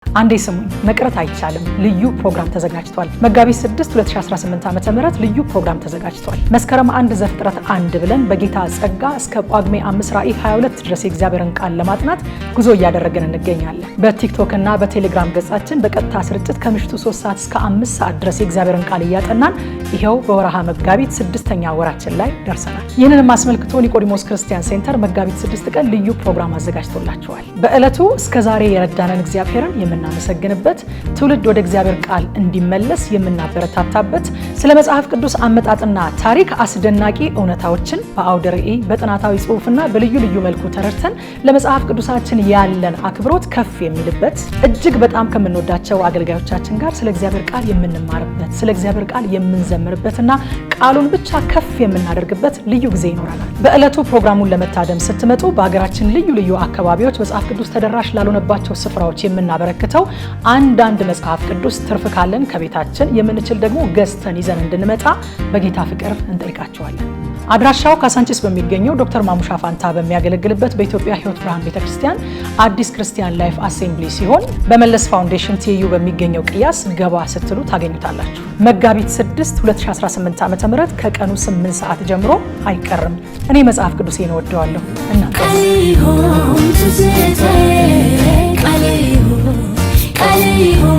አንዴ ስሙኝ መቅረት አይቻልም ልዩ ፕሮግራም ተዘጋጅቷል። መጋቢት 6 2018 ዓ.ም ልዩ ፕሮግራም ተዘጋጅቷል። መስከረም 1 ዘፍጥረት 1 ብለን በጌታ ጸጋ እስከ ጳጉሜ 5 ራዕይ 22 ድረስ የእግዚአብሔርን ቃል ለማጥናት ጉዞ እያደረግን እንገኛለን። በቲክቶክ እና በቴሌግራም ገጻችን በቀጥታ ስርጭት ከምሽቱ 3 ሰዓት እስከ 5 ሰዓት ድረስ የእግዚአብሔርን ቃል እያጠናን ይሄው በወርሃ መጋቢት 6ኛ ወራችን ላይ ደርሰናል። ይህንንም አስመልክቶ ኒቆዲሞስ ክርስቲያን ሴንተር መጋቢት 6 ቀን ልዩ ፕሮግራም አዘጋጅቶላችኋል። በዕለቱ እስከዛሬ የረዳንን እግዚአብሔርን የምናመሰግንበት፣ ትውልድ ወደ እግዚአብሔር ቃል እንዲመለስ የምናበረታታበት፣ ስለ መጽሐፍ ቅዱስ አመጣጥና ታሪክ አስደናቂ እውነታዎችን በአውደ ርዕይ በጥናታዊ ጽሑፍና በልዩ ልዩ መልኩ ተረድተን ለመጽሐፍ ቅዱሳችን ያለን አክብሮት ከፍ የሚልበት፣ እጅግ በጣም ከምንወዳቸው አገልጋዮቻችን ጋር ስለ እግዚአብሔር ቃል የምንማርበት፣ ስለ እግዚአብሔር ቃል የምንዘምርበትና ቃሉን ብቻ ከፍ የምናደርግበት ልዩ ጊዜ ይኖረናል። በዕለቱ ፕሮግራሙን ለመታደም ስትመጡ በሀገራችን ልዩ ልዩ አካባቢዎች መጽሐፍ ቅዱስ ተደራሽ ላልሆነባቸው ስፍራዎች የምናበረክተው አንዳንድ መጽሐፍ ቅዱስ ትርፍ ካለን ከቤታችን የምንችል ደግሞ ገዝተን ይዘን እንድንመጣ በጌታ ፍቅር እንጠይቃቸዋለን። አድራሻው ካሳንቺስ በሚገኘው ዶክተር ማሙሻ ፋንታ በሚያገለግልበት በኢትዮጵያ ሕይወት ብርሃን ቤተክርስቲያን አዲስ ክርስቲያን ላይፍ አሴምብሊ ሲሆን በመለስ ፋውንዴሽን TU በሚገኘው ቅያስ ገባ ስትሉ ታገኙታላችሁ። መጋቢት 6 2018 ዓ.ም ከቀኑ 8 ሰዓት ጀምሮ አይቀርም። እኔ መጽሐፍ ቅዱሴን እወደዋለሁ እናንተ Kali ho,